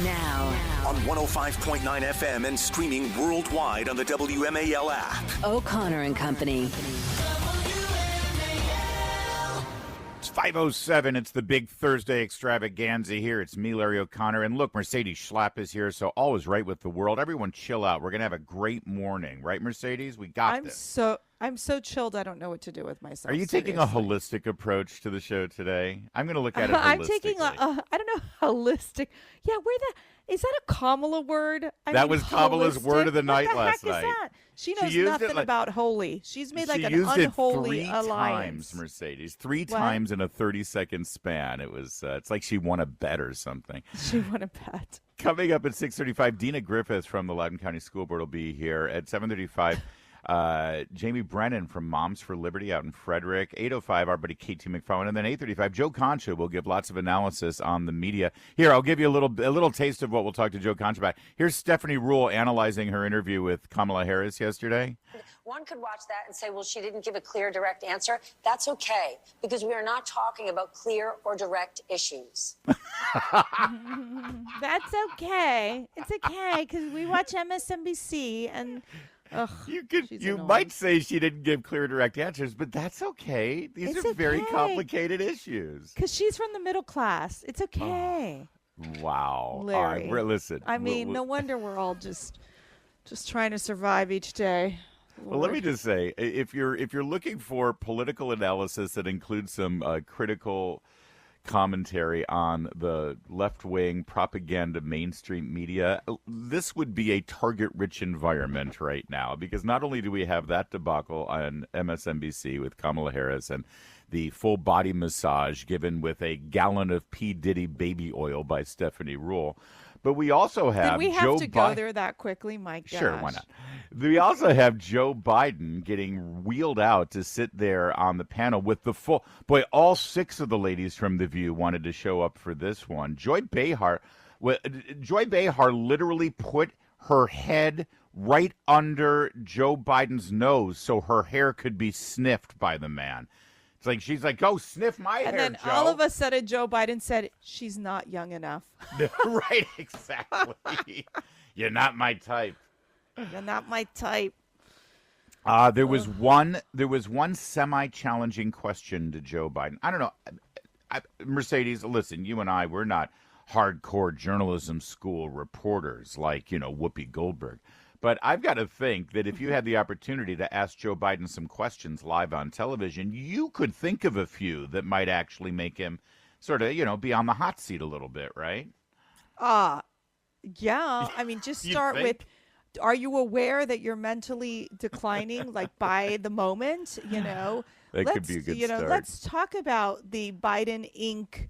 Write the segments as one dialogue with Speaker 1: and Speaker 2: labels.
Speaker 1: Now.
Speaker 2: On 105.9 FM and streaming worldwide on the WMAL app.
Speaker 1: O'Connor and Company.
Speaker 3: It's 5:07. It's the big Thursday extravaganza here. It's me, Larry O'Connor. And look, Mercedes Schlapp is here, so all is right with the world. Everyone chill out. We're going to have a great morning. Right, Mercedes? We got this.
Speaker 4: I'm so chilled I don't know what to do with myself.
Speaker 3: Are you taking a holistic approach to the show today? I'm going to look at it holistically.
Speaker 4: I'm taking I don't know, holistic. Yeah, is that a Kamala word?
Speaker 3: That was Kamala's word of the night last night.
Speaker 4: What the heck is that? She knows nothing about holy. She's made like an unholy alliance.
Speaker 3: Times, Mercedes. Three times in a 30-second span. It was. It's like she won a bet or something.
Speaker 4: She won a bet. Coming
Speaker 3: up at 6:35, Dina Griffith from the Loudoun County School Board will be here. At 7:35, Jamie Brennan from Moms for Liberty out in Frederick. 8:05, our buddy KT McFarland. And then 8:35, Joe Concha will give lots of analysis on the media. Here, I'll give you a little taste of what we'll talk to Joe Concha about. Here's Stephanie Ruhle analyzing her interview with Kamala Harris yesterday.
Speaker 5: One could watch that and say, well, she didn't give a clear, direct answer. That's okay, because we are not talking about clear or direct issues.
Speaker 4: That's okay. It's okay, because we watch MSNBC and... Ugh,
Speaker 3: you might say she didn't give clear, direct answers, but that's okay. These are very complicated issues.
Speaker 4: Because she's from the middle class. It's okay.
Speaker 3: Wow.
Speaker 4: Larry.
Speaker 3: All right, listen.
Speaker 4: I mean, no wonder we're all just trying to survive each day.
Speaker 3: Well, let me just say, if you're looking for political analysis that includes some critical commentary on the left-wing propaganda mainstream media, this would be a target-rich environment right now, because not only do we have that debacle on MSNBC with Kamala Harris and the full body massage given with a gallon of P. Diddy baby oil by Stephanie Ruhle, but we also have
Speaker 4: Did we have to go there that quickly? My gosh.
Speaker 3: Sure, why not? We also have Joe Biden getting wheeled out to sit there on the panel with the full... Boy, all six of the ladies from The View wanted to show up for this one. Joy Behar literally put her head right under Joe Biden's nose so her hair could be sniffed by the man. It's like, she's like, go sniff my hair,
Speaker 4: Joe. And then all of a sudden, Joe Biden said, she's not young enough.
Speaker 3: Right, exactly. You're not my type.
Speaker 4: You're not my type.
Speaker 3: There was one semi-challenging question to Joe Biden. I don't know. Mercedes, listen, you and I, we're not hardcore journalism school reporters like, Whoopi Goldberg. But I've got to think that if you had the opportunity to ask Joe Biden some questions live on television, you could think of a few that might actually make him sort of, be on the hot seat a little bit, right?
Speaker 4: Yeah. I mean, just start with, are you aware that you're mentally declining, like by the moment,
Speaker 3: That could be a good start.
Speaker 4: Let's talk about the Biden Inc.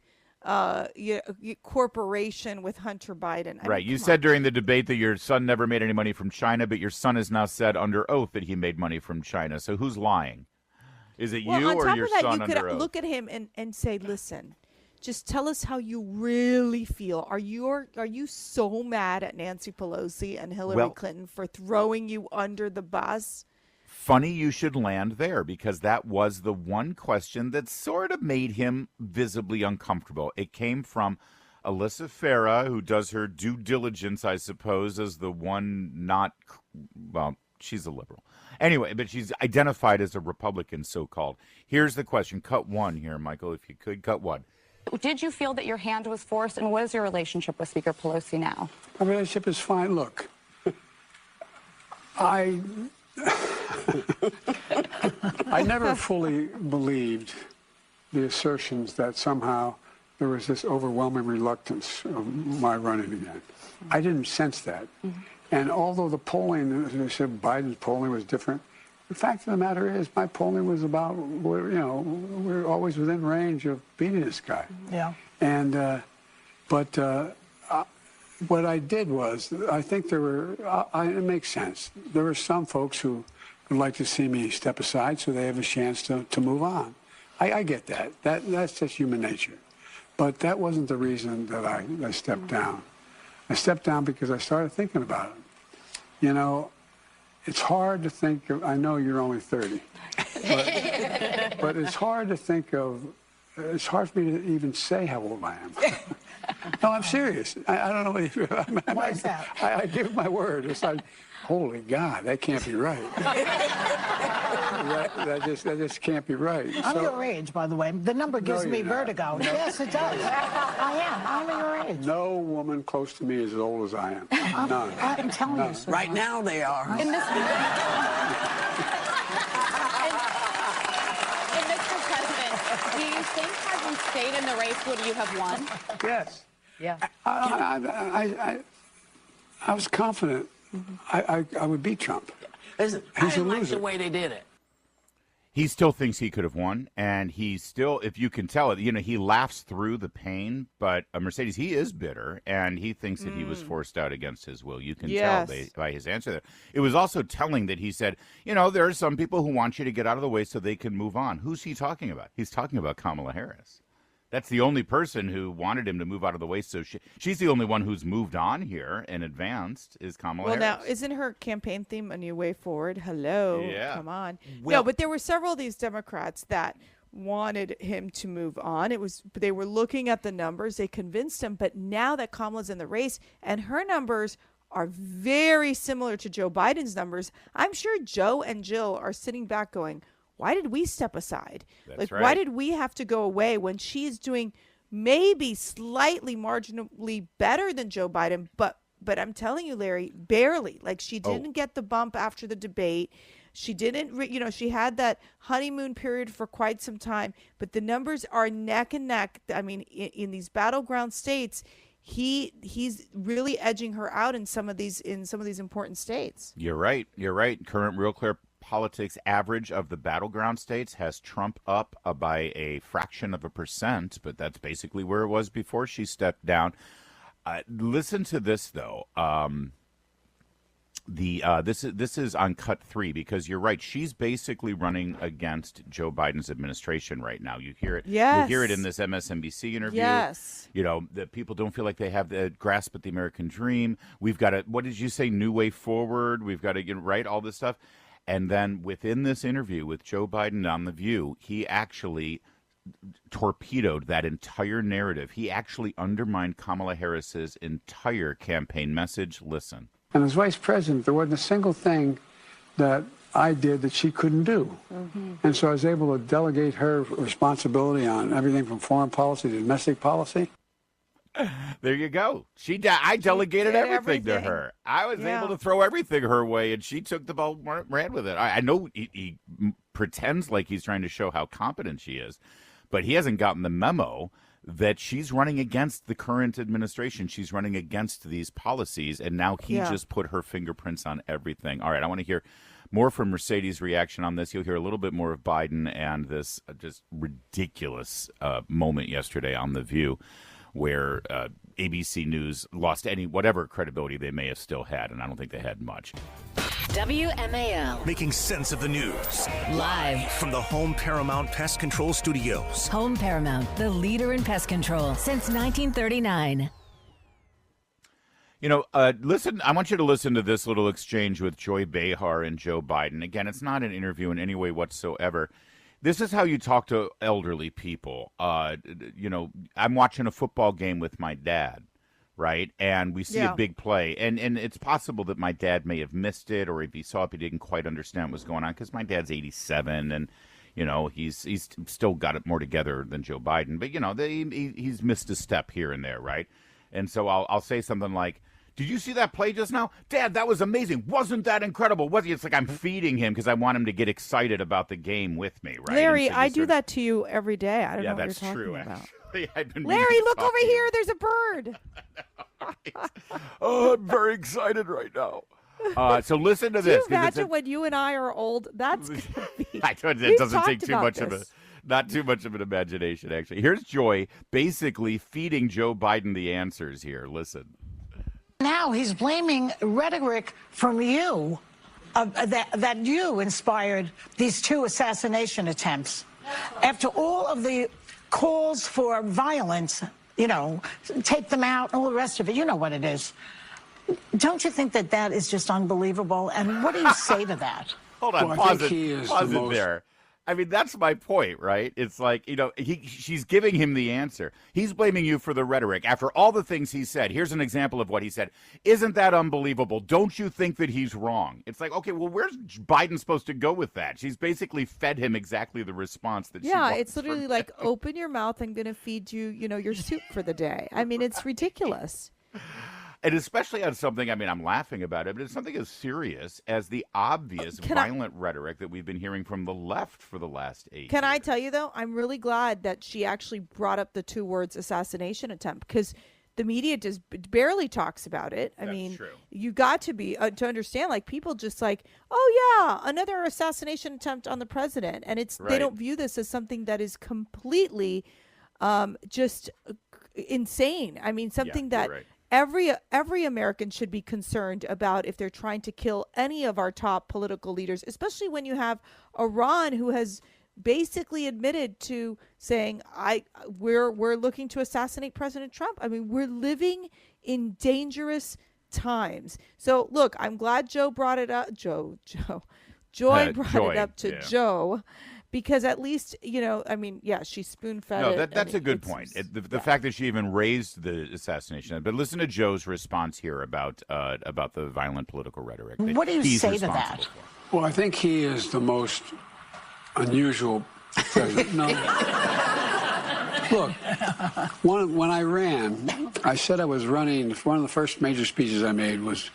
Speaker 4: Corporation with Hunter Biden.
Speaker 3: Right. You said during the debate that your son never made any money from China, but your son has now said under oath that he made money from China. So who's lying? Is it you or your son under oath?
Speaker 4: On top of that, you could look at him and say, listen, just tell us how you really feel. Are you so mad at Nancy Pelosi and Hillary Clinton for throwing you under the bus?
Speaker 3: Funny you should land there, because that was the one question that sort of made him visibly uncomfortable. It came from Alyssa Farah, who does her due diligence, I suppose, as the one she's a liberal. Anyway, but she's identified as a Republican, so-called. Here's the question. Cut one here, Michael, if you could. Cut one.
Speaker 6: Did you feel that your hand was forced, and what is your relationship with Speaker Pelosi now?
Speaker 7: Our relationship is fine. Look, I never fully believed the assertions that somehow there was this overwhelming reluctance of my running again. I didn't sense that. Mm-hmm. And although the polling, as I said, Biden's polling was different, the fact of the matter is my polling was about, we're always within range of beating this guy.
Speaker 4: Yeah.
Speaker 7: And, what I did was, I think there were, it makes sense. There were some folks who would like to see me step aside so they have a chance to move on. I get that. That's just human nature. But that wasn't the reason that I stepped down. I stepped down because I started thinking about it. It's hard to think of, I know you're only 30, but it's hard to think of, it's hard for me to even say how old I am. No, I'm serious. I don't know what you...
Speaker 8: Why is that?
Speaker 7: I give my word. It's like, holy God, that can't be right. that just can't be right.
Speaker 8: I'm your age, by the way. The number gives me vertigo. Yes, it does. I am. I'm your age.
Speaker 7: No woman close to me is as old as I am. None.
Speaker 8: I'm telling you. Sweetheart.
Speaker 9: Right now they are.
Speaker 6: And Mr. President, do you think had you stayed in the race, would you have won?
Speaker 7: Yes.
Speaker 6: Yeah.
Speaker 7: I was confident I would beat Trump.
Speaker 9: Listen, I didn't like the way they did it.
Speaker 3: He still thinks he could have won, and he still, if you can tell it, he laughs through the pain, but Mercedes, he is bitter, and he thinks that he was forced out against his will. You can tell by his answer there. It was also telling that he said, there are some people who want you to get out of the way so they can move on. Who's he talking about? He's talking about Kamala Harris. That's the only person who wanted him to move out of the way. So she's the only one who's moved on here and advanced is Kamala Harris.
Speaker 4: Well, now, isn't her campaign theme A New Way Forward? Hello.
Speaker 3: Yeah.
Speaker 4: Come on.
Speaker 3: Well,
Speaker 4: no, but there were several of these Democrats that wanted him to move on. They were looking at the numbers. They convinced him. But now that Kamala's in the race and her numbers are very similar to Joe Biden's numbers, I'm sure Joe and Jill are sitting back going, why did we step aside?
Speaker 3: That's right.
Speaker 4: Why did we have to go away when she's doing maybe slightly marginally better than Joe Biden, but I'm telling you, Larry, barely. Like she didn't get the bump after the debate. She didn't, she had that honeymoon period for quite some time, but the numbers are neck and neck. I mean, in these battleground states, he's really edging her out in some of these important states.
Speaker 3: You're right. Current Real Clear Politics average of the battleground states has Trump up by a fraction of a percent, but that's basically where it was before she stepped down. Listen to this though. This is on cut 3 because you're right. She's basically running against Joe Biden's administration right now. You hear it.
Speaker 4: Yes.
Speaker 3: You hear it in this MSNBC interview.
Speaker 4: Yes.
Speaker 3: That people don't feel like they have the grasp at the American dream. We've got what did you say? New way forward. We've got to get right. All this stuff. And then within this interview with Joe Biden on The View, he actually torpedoed that entire narrative. He actually undermined Kamala Harris's entire campaign message. Listen.
Speaker 7: And as vice president, there wasn't a single thing that I did that she couldn't do. Mm-hmm. And so I was able to delegate her responsibility on everything from foreign policy to domestic policy.
Speaker 3: There you go. I delegated everything to her. I was able to throw everything her way, and she took the ball, ran with it. I know he pretends like he's trying to show how competent she is, but he hasn't gotten the memo that she's running against the current administration. She's running against these policies, and now he just put her fingerprints on everything. All right, I want to hear more from Mercedes' reaction on this. You'll hear a little bit more of Biden and this just ridiculous moment yesterday on The View, where ABC News lost whatever credibility they may have still had, and I don't think they had much.
Speaker 1: WMAL.
Speaker 2: Making sense of the news.
Speaker 1: Live
Speaker 2: from the Home Paramount Pest Control Studios.
Speaker 1: Home Paramount, the leader in pest control since 1939.
Speaker 3: Listen, I want you to listen to this little exchange with Joy Behar and Joe Biden. Again, it's not an interview in any way whatsoever. This is how you talk to elderly people. I'm watching a football game with my dad, right? And we see a big play. And it's possible that my dad may have missed it, or if he saw it, he didn't quite understand what was going on, because my dad's 87, and, he's still got it more together than Joe Biden. But, he's missed a step here and there, right? And so I'll say something like, did you see that play just now? Dad, that was amazing. Wasn't that incredible? It's like I'm feeding him because I want him to get excited about the game with me, right?
Speaker 4: Larry, I do that to you every day. I don't know what you're talking about. Larry, look over here. There's a bird.
Speaker 3: Right. Oh, I'm very excited right now. So listen to this.
Speaker 4: Can you imagine when you and I are old? That's going to be...
Speaker 3: It doesn't take too much of not too much of an imagination, actually. Here's Joy basically feeding Joe Biden the answers here. Listen.
Speaker 8: Now he's blaming rhetoric from you that you inspired these 2 assassination attempts. After all of the calls for violence, take them out, all the rest of it, you know what it is. Don't you think that is just unbelievable? And what do you say to that?
Speaker 3: Hold on, pause it there. I mean, that's my point, right? It's like, she's giving him the answer. He's blaming you for the rhetoric. After all the things he said, here's an example of what he said. Isn't that unbelievable? Don't you think that he's wrong? It's like, okay, well, where's Biden supposed to go with that? She's basically fed him exactly the response that she wants.
Speaker 4: Yeah, it's literally like, open your mouth, I'm going to feed you, your soup for the day. I mean, it's ridiculous.
Speaker 3: And especially on something, I mean, I'm laughing about it, but it's something as serious as the obvious violent rhetoric that we've been hearing from the left for the last 8 years.
Speaker 4: Can I tell you, though, I'm really glad that she actually brought up the 2 words assassination attempt, because the media just barely talks about it. I mean,
Speaker 3: true.
Speaker 4: You got to be to understand, like, people just like, oh, yeah, another assassination attempt on the president. And they don't view this as something that is completely just insane. I mean, something that... Right. Every American should be concerned about if they're trying to kill any of our top political leaders, especially when you have Iran, who has basically admitted to saying we're looking to assassinate President Trump. I mean, we're living in dangerous times. So look, I'm glad Joe brought it up. Joy brought it up to Joe. Because at least, I mean, yeah, she spoon-fed it.
Speaker 3: No, that's a good point. The fact that she even raised the assassination. But listen to Joe's response here about the violent political rhetoric.
Speaker 8: What do you say to that?
Speaker 7: Well, I think he is the most unusual president. No. Look, when I ran, I said I was running. One of the first major speeches I made was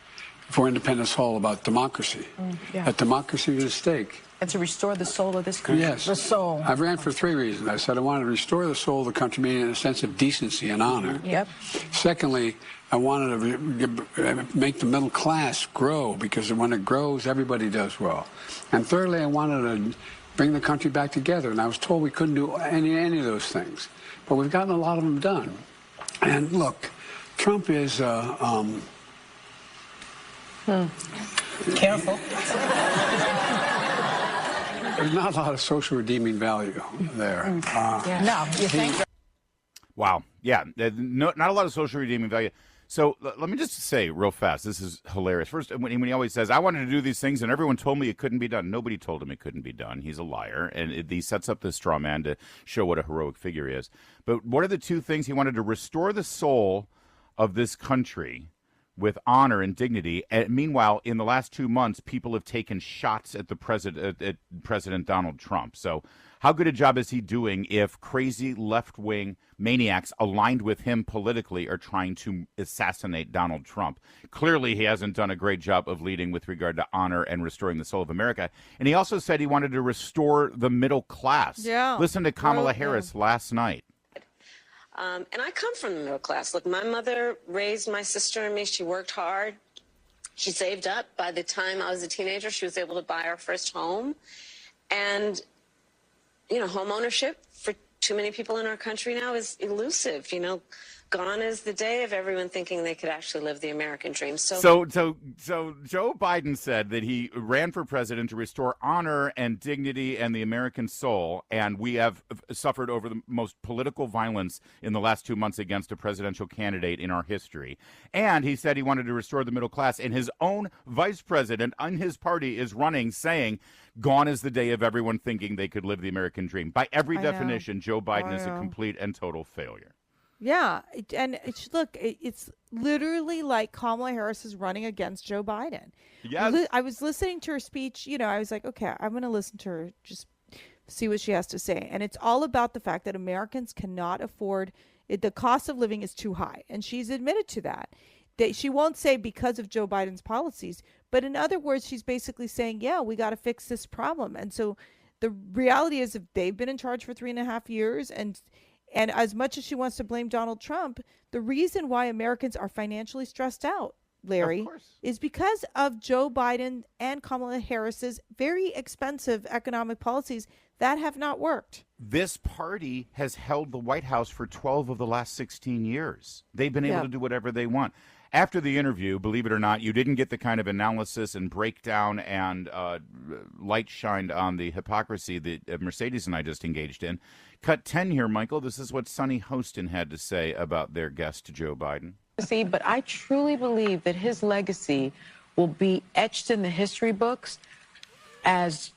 Speaker 7: for Independence Hall about democracy. That democracy is at stake.
Speaker 10: And to restore the soul of this country.
Speaker 7: Yes.
Speaker 8: The soul.
Speaker 7: I ran for 3 reasons. I said I wanted to restore the soul of the country, meaning a sense of decency and honor.
Speaker 10: Yep.
Speaker 7: Secondly, I wanted to make the middle class grow, because when it grows, everybody does well. And thirdly, I wanted to bring the country back together. And I was told we couldn't do any of those things. But we've gotten a lot of them done. And look, Trump is...
Speaker 10: Careful.
Speaker 7: There's not a lot of social redeeming value there.
Speaker 8: No, you think?
Speaker 3: Wow. Yeah. Not a lot of social redeeming value. So let me just say real fast, this is hilarious. First, when he always says, I wanted to do these things and everyone told me it couldn't be done. Nobody told him it couldn't be done. He's a liar. And he sets up this straw man to show what a heroic figure he is. But what are the 2 things? He wanted to restore the soul of this country with honor and dignity. And meanwhile, in the last 2 months, people have taken shots at President Donald Trump. So how good a job is he doing if crazy left-wing maniacs aligned with him politically are trying to assassinate Donald Trump? Clearly, he hasn't done a great job of leading with regard to honor and restoring the soul of America. And he also said he wanted to restore the middle class.
Speaker 4: Yeah.
Speaker 3: Listen to Kamala Harris last night.
Speaker 5: And I come from the middle class. Look, my mother raised my sister and me. She worked hard. She saved up. By the time I was a teenager, she was able to buy our first home. And, home ownership for too many people in our country now is elusive. Gone is the day of everyone thinking they could actually live the American dream.
Speaker 3: So Joe Biden said that he ran for president to restore honor and dignity and the American soul, and we have suffered over the most political violence in the last 2 months against a presidential candidate in our history. And he said he wanted to restore the middle class, and his own vice president on his party is running saying, gone is the day of everyone thinking they could live the American dream. By every definition, Joe Biden is a complete and total failure.
Speaker 4: Yeah, and it's literally like Kamala Harris is running against Joe Biden.
Speaker 3: Yes.
Speaker 4: I was listening to her speech, I was like, okay, I'm going to listen to her, just see what she has to say. And it's all about the fact that Americans cannot afford it. The cost of living is too high. And she's admitted to that. She won't say because of Joe Biden's policies, but in other words, she's basically saying, yeah, we got to fix this problem. And so the reality is, if they've been in charge for 3.5 years, and as much as she wants to blame Donald Trump, the reason why Americans are financially stressed out, Larry, is because of Joe Biden and Kamala Harris's very expensive economic policies that have not worked.
Speaker 3: This party has held the White House for 12 of the last 16 years. They've been able to do whatever they want. After the interview, believe it or not, you didn't get the kind of analysis and breakdown and light shined on the hypocrisy that Mercedes and I just engaged in. Cut 10 here, Michael. This is what Sonny Hostin had to say about their guest, Joe Biden.
Speaker 10: But I truly believe that his legacy will be etched in the history books as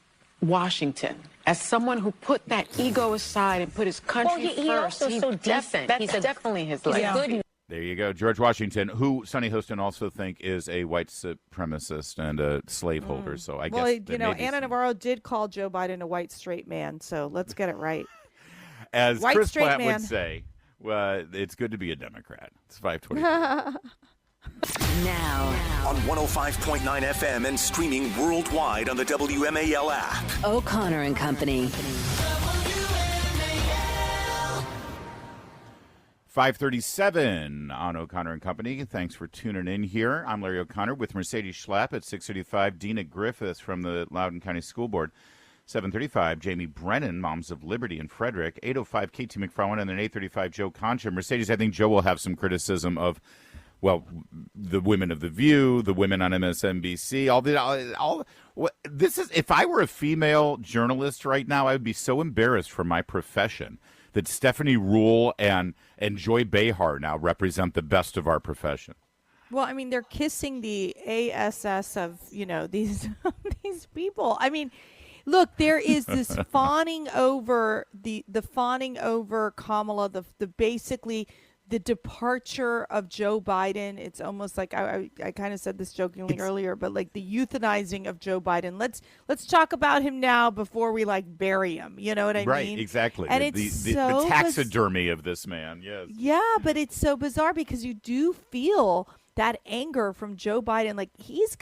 Speaker 10: Washington, as someone who put that ego aside and put his country
Speaker 6: he
Speaker 10: first.
Speaker 6: also so decent.
Speaker 10: That's definitely his legacy.
Speaker 3: There you go. George Washington, who Sonny Hostin also think is a white supremacist and a slaveholder. So I guess,
Speaker 4: Anna Navarro did call Joe Biden a white straight man. So let's get it right.
Speaker 3: As
Speaker 4: white
Speaker 3: Chris
Speaker 4: straight
Speaker 3: Platt
Speaker 4: man.
Speaker 3: would say, it's good to be a Democrat. It's 5:20.
Speaker 1: Now,
Speaker 2: On 105.9 FM and streaming worldwide on the WMAL app.
Speaker 1: O'Connor and Company.
Speaker 3: 5:37 on O'Connor and Company. Thanks for tuning in here. I'm Larry O'Connor with Mercedes Schlapp at 6:35. Dina Griffiths from the Loudoun County School Board. 7:35, Jamie Brennan, Moms of Liberty in Frederick. 8:05, Katie McFarland, and then 8:35, Joe Concha. Mercedes, I think Joe will have some criticism of, well, the women of The View, the women on MSNBC, this is, if I were a female journalist right now, I would be so embarrassed for my profession that Stephanie Ruhle and Joy Behar now represent the best of our profession.
Speaker 4: Well, I mean, they're kissing the ASS of, these these people. I mean, look, there is this fawning over the fawning over Kamala, the basically the departure of Joe Biden. It's almost like I kind of said this jokingly earlier, but like the euthanizing of Joe Biden. Let's talk about him now before we bury him. You know what I mean?
Speaker 3: Right, exactly.
Speaker 4: And
Speaker 3: the taxidermy of this man. Yes.
Speaker 4: Yeah, but it's so bizarre because you do feel that anger from Joe Biden. Like it's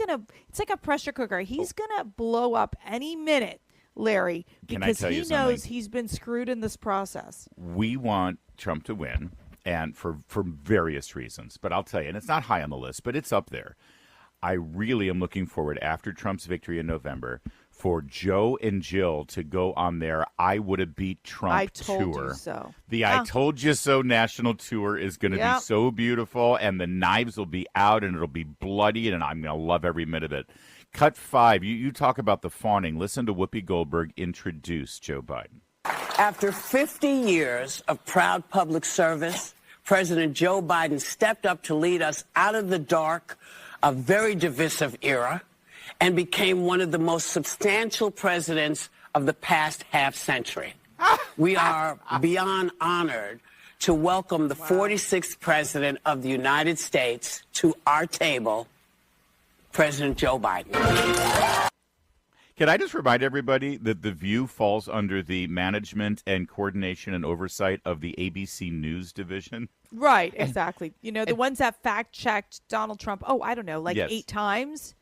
Speaker 4: like a pressure cooker. He's gonna blow up any minute, Larry, because he knows he's been screwed in this process.
Speaker 3: We want Trump to win. And for various reasons. But I'll tell you, and it's not high on the list, but it's up there. I really am looking forward, after Trump's victory in November, for Joe and Jill to go on their I Would Have Beat Trump tour.
Speaker 4: I told you so.
Speaker 3: The I Told You So national tour is going to be so beautiful, and the knives will be out, and it'll be bloody, and I'm going to love every minute of it. Cut 5, you talk about the fawning. Listen to Whoopi Goldberg introduce Joe Biden.
Speaker 9: After 50 years of proud public service, President Joe Biden stepped up to lead us out of the dark, a very divisive era, and became one of the most substantial presidents of the past half century. We are beyond honored to welcome the 46th president of the United States to our table, President Joe Biden.
Speaker 3: Can I just remind everybody that The View falls under the management and coordination and oversight of the ABC News division?
Speaker 4: Right, exactly. The ones that fact-checked Donald Trump, 8 times.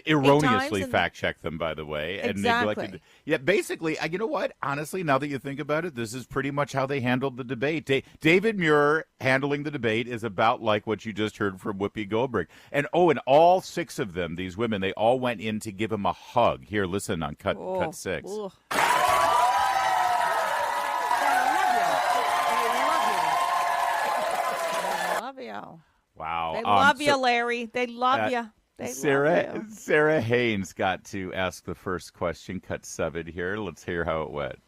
Speaker 3: Erroneously fact-checked them, by the way.
Speaker 4: Exactly.
Speaker 3: And basically, you know what? Honestly, now that you think about it, this is pretty much how they handled the debate. David Muir handling the debate is about like what you just heard from Whoopi Goldberg. And all 6 of them, these women, they all went in to give him a hug. Here, listen on cut 6.
Speaker 4: Ooh.
Speaker 3: Wow.
Speaker 4: They love you, Larry. They love you.
Speaker 3: Sarah Haynes got to ask the first question. Cut 7 here. Let's hear how it went.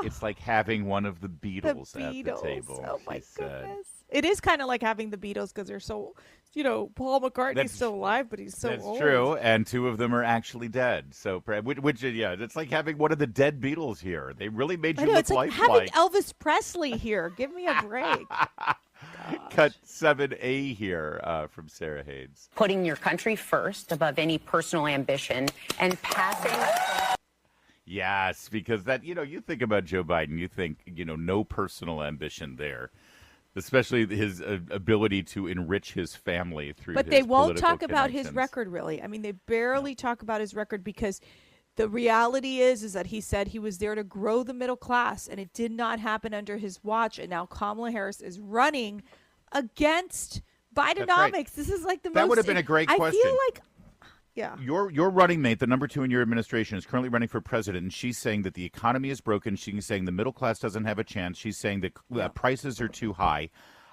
Speaker 3: It's like having one of the Beatles at the table.
Speaker 4: Oh, my goodness. It is kind of like having the Beatles because they're so, Paul McCartney's still alive, but he's so old.
Speaker 3: That's true, and 2 of them are actually dead. So, it's like having one of the dead Beatles here. They really made you look lifelike.
Speaker 4: It's like having Elvis Presley here. Give me a break.
Speaker 3: Cut 7A here from Sarah Haynes.
Speaker 6: Putting your country first above any personal ambition and passing...
Speaker 3: Yes, because that, you think about Joe Biden, you think, no personal ambition there, especially his ability to enrich his family through
Speaker 4: But
Speaker 3: his
Speaker 4: they won't
Speaker 3: political
Speaker 4: talk about his
Speaker 3: connections.
Speaker 4: record, really. I mean, they barely talk about his record because the reality is that he said he was there to grow the middle class, and it did not happen under his watch. And now Kamala Harris is running against Bidenomics.
Speaker 3: Right.
Speaker 4: This is like the most...
Speaker 3: That would have been a great question.
Speaker 4: I feel like... Yeah.
Speaker 3: Your running mate, the number 2 in your administration, is currently running for president, and she's saying that the economy is broken. She's saying the middle class doesn't have a chance. She's saying that prices are too high.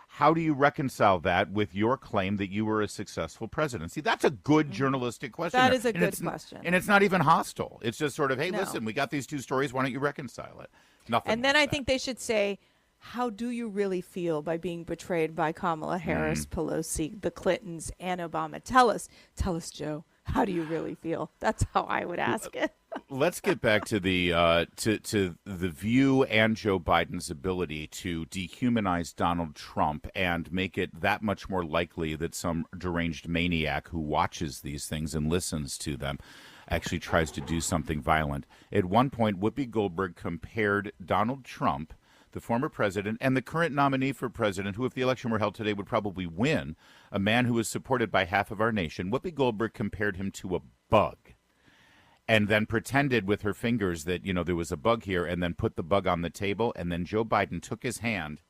Speaker 3: How do you reconcile that with your claim that you were a successful president? See, that's a good journalistic question.
Speaker 4: That is a good question.
Speaker 3: And it's not even hostile. It's just sort of, hey, listen, we got these 2 stories. Why don't you reconcile it? Nothing.
Speaker 4: And then I think they should say, how do you really feel by being betrayed by Kamala Harris, Pelosi, the Clintons, and Obama? Tell us, Joe. How do you really feel? That's how I would ask it.
Speaker 3: Let's get back to the to the View and Joe Biden's ability to dehumanize Donald Trump and make it that much more likely that some deranged maniac who watches these things and listens to them actually tries to do something violent. At one point, Whoopi Goldberg compared Donald Trump, the former president, and the current nominee for president, who, if the election were held today, would probably win, a man who is supported by half of our nation. Whoopi Goldberg compared him to a bug and then pretended with her fingers that, there was a bug here, and then put the bug on the table, and then Joe Biden took his hand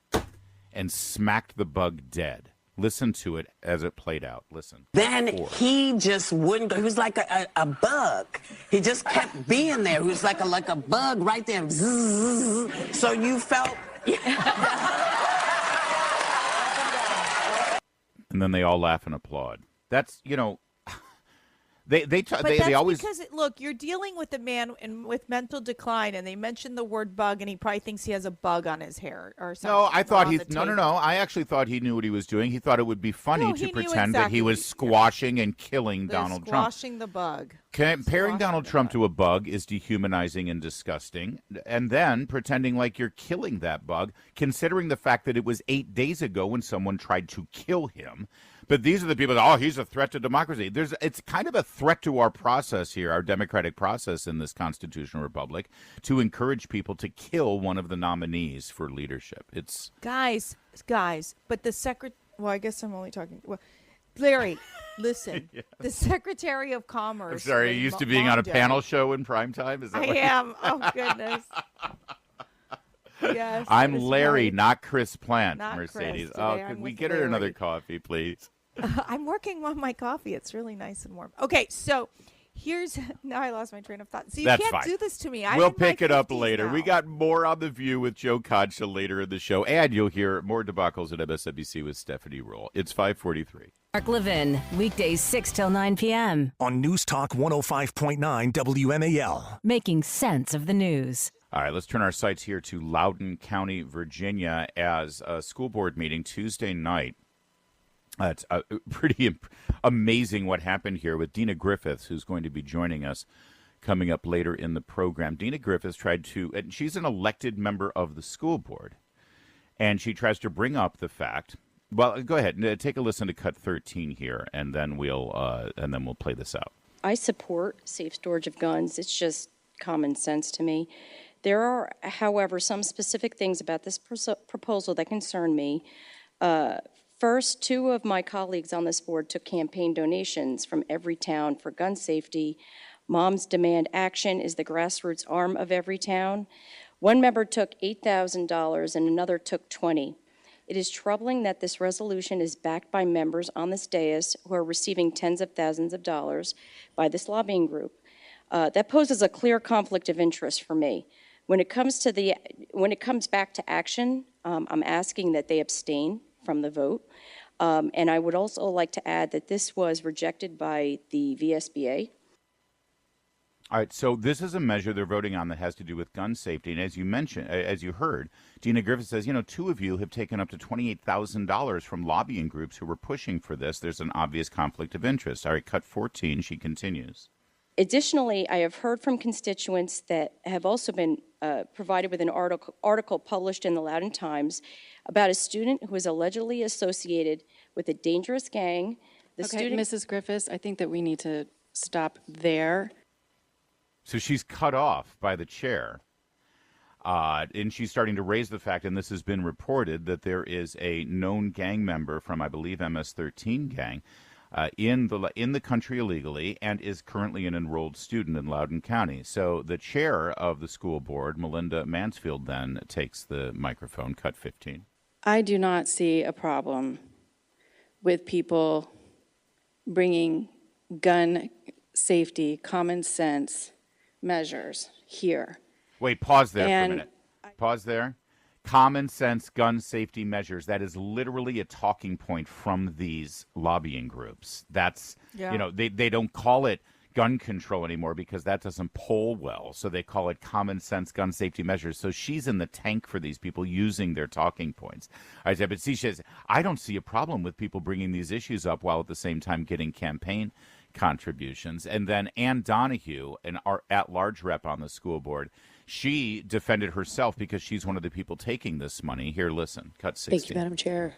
Speaker 3: and smacked the bug dead. Listen to it as it played out. Listen.
Speaker 9: Then he just wouldn't go. He was like a bug. He just kept being there. He was like a bug right there. So you felt...
Speaker 3: And then they all laugh and applaud. That's, They always,
Speaker 4: because look, you're dealing with a man with mental decline, and they mentioned the word bug, and he probably thinks he has a bug on his hair or something.
Speaker 3: No, I thought no. I actually thought he knew what he was doing. He thought it would be funny to pretend that he was squashing and killing Donald Trump.
Speaker 4: Squashing the bug.
Speaker 3: Comparing Donald Trump to a bug is dehumanizing and disgusting, and then pretending like you're killing that bug, considering the fact that it was 8 days ago when someone tried to kill him. But these are the people that, he's a threat to democracy. It's kind of a threat to our process here, our democratic process in this constitutional republic, to encourage people to kill one of the nominees for leadership. It's
Speaker 4: guys, but the well, I guess I'm only talking. Well, Larry, listen, yes. The Secretary of Commerce.
Speaker 3: I'm sorry, are you used to being on a panel show in prime time? Is that
Speaker 4: I am. Oh, goodness. Yes,
Speaker 3: I'm Larry, not Chris Plant,
Speaker 4: not
Speaker 3: Mercedes.
Speaker 4: Chris.
Speaker 3: Could we get her another coffee, please?
Speaker 4: I'm working on my coffee. It's really nice and warm. Okay, so now I lost my train of thought. So you can't do this to me.
Speaker 3: We'll pick it up later.
Speaker 4: Now.
Speaker 3: We got more on The View with Joe Concha later in the show, and you'll hear more debacles at MSNBC with Stephanie Ruhle. It's 5:43.
Speaker 1: Mark Levin, weekdays 6 till 9 p.m.
Speaker 2: on News Talk 105.9 WMAL.
Speaker 1: Making sense of the news.
Speaker 3: All right, let's turn our sights here to Loudoun County, Virginia, as a school board meeting Tuesday night. It's pretty amazing what happened here with Dina Griffiths, who's going to be joining us coming up later in the program. Dina Griffiths and she's an elected member of the school board, and she tries to bring up the fact. Well, go ahead and take a listen to cut 13 here, and then we'll play this out.
Speaker 11: I support safe storage of guns. It's just common sense to me. There are, however, some specific things about this proposal that concern me. First, 2 of my colleagues on this board took campaign donations from Everytown for gun safety. Moms Demand Action is the grassroots arm of Everytown. One member took $8,000 and another took $20,000. It is troubling that this resolution is backed by members on this dais who are receiving tens of thousands of dollars by this lobbying group. That poses a clear conflict of interest for me. When it comes back to action, I'm asking that they abstain from the vote. And I would also like to add that this was rejected by the VSBA.
Speaker 3: All right, so this is a measure they're voting on that has to do with gun safety. And as you heard, Dina Griffith says, 2 of you have taken up to $28,000 from lobbying groups who were pushing for this. There's an obvious conflict of interest. All right, cut 14, she continues.
Speaker 11: Additionally, I have heard from constituents that have also been provided with an article published in the Loudoun Times about a student who is allegedly associated with a dangerous gang.
Speaker 10: Mrs. Griffiths, I think that we need to stop there.
Speaker 3: So she's cut off by the chair, and she's starting to raise the fact, and this has been reported, that there is a known gang member from, I believe, MS-13 gang in the country illegally and is currently an enrolled student in Loudoun County. So the chair of the school board, Melinda Mansfield, then takes the microphone, cut 15.
Speaker 10: I do not see a problem with people bringing gun safety, common sense measures here.
Speaker 3: Wait, pause there for a minute. Pause there. Common sense gun safety measures. That is literally a talking point from these lobbying groups. That's, they don't call it gun control anymore because that doesn't poll well. So they call it common sense gun safety measures. So she's in the tank for these people using their talking points. I said, but see, she says, I don't see a problem with people bringing these issues up while at the same time getting campaign contributions. And then Ann Donahue, an at-large rep on the school board, she defended herself because she's one of the people taking this money. Here, listen, cut 60.
Speaker 12: Thank you, Madam Chair.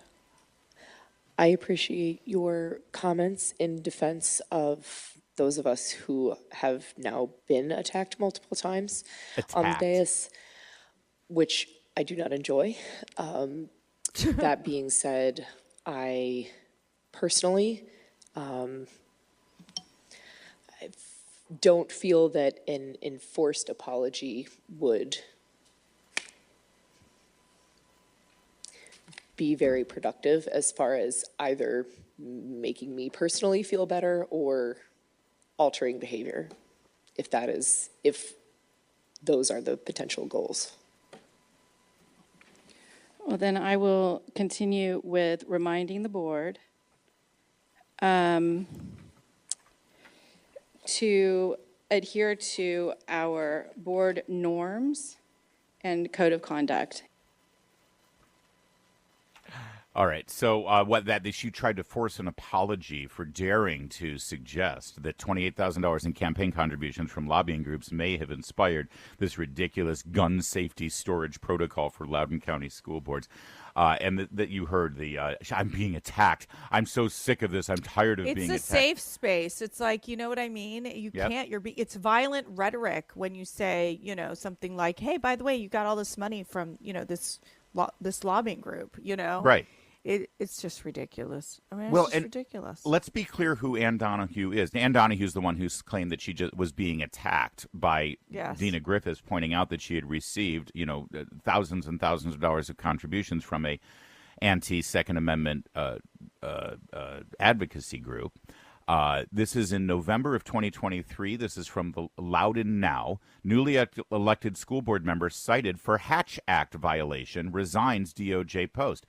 Speaker 12: I appreciate your comments in defense of those of us who have now been attacked multiple times on the dais, which I do not enjoy. That being said, I personally I don't feel that an enforced apology would be very productive as far as either making me personally feel better or altering behavior, if those are the potential goals.
Speaker 11: Well, then I will continue with reminding the board to adhere to our board norms and code of conduct.
Speaker 3: All right. So she tried to force an apology for daring to suggest that $28,000 in campaign contributions from lobbying groups may have inspired this ridiculous gun safety storage protocol for Loudoun County school boards. And that you heard I'm being attacked. I'm so sick of this. I'm tired of being attacked.
Speaker 4: It's a safe space. It's like, you know what I mean? You can't, it's violent rhetoric when you say, something like, hey, by the way, you got all this money from, this lobbying group,
Speaker 3: Right.
Speaker 4: It's just ridiculous. I mean, it's ridiculous.
Speaker 3: Let's be clear who Ann Donahue is. Ann Donahue is the one who's claimed that she just was being attacked by Dina Griffiths, pointing out that she had received, thousands and thousands of dollars of contributions from a anti-Second Amendment advocacy group. This is in November of 2023. This is from the Loudoun Now. Newly elected school board member cited for Hatch Act violation, resigns DOJ post.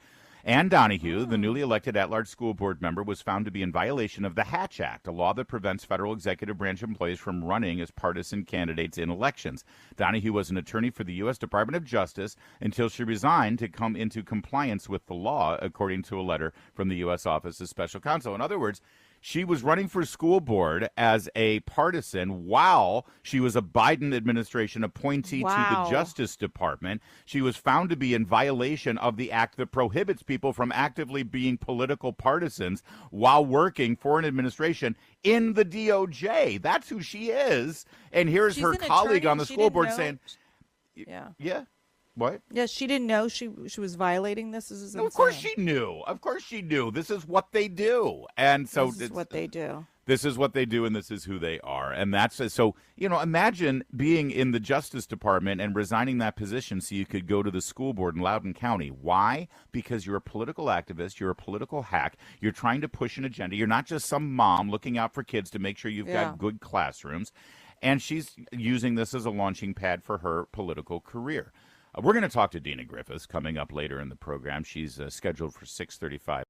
Speaker 3: Ann Donahue, the newly elected at-large school board member, was found to be in violation of the Hatch Act, a law that prevents federal executive branch employees from running as partisan candidates in elections. Donahue was an attorney for the U.S. Department of Justice until she resigned to come into compliance with the law, according to a letter from the U.S. Office of Special Counsel. In other words, she was running for school board as a partisan while she was a Biden administration appointee to the Justice Department. She was found to be in violation of the act that prohibits people from actively being political partisans while working for an administration in the DOJ. That's who she is. And here's her colleague on the school board saying, yeah. What?
Speaker 4: Yeah, she didn't know she was violating this. This is
Speaker 3: no, of course she knew. Of course she knew. This is what they do. And so
Speaker 4: this is what they do.
Speaker 3: This is what they do, and this is who they are. And that's so, imagine being in the Justice Department and resigning that position so you could go to the school board in Loudoun County. Why? Because you're a political activist. You're a political hack. You're trying to push an agenda. You're not just some mom looking out for kids to make sure you've got good classrooms. And she's using this as a launching pad for her political career. We're going to talk to Dina Griffiths coming up later in the program. She's scheduled for 6:35.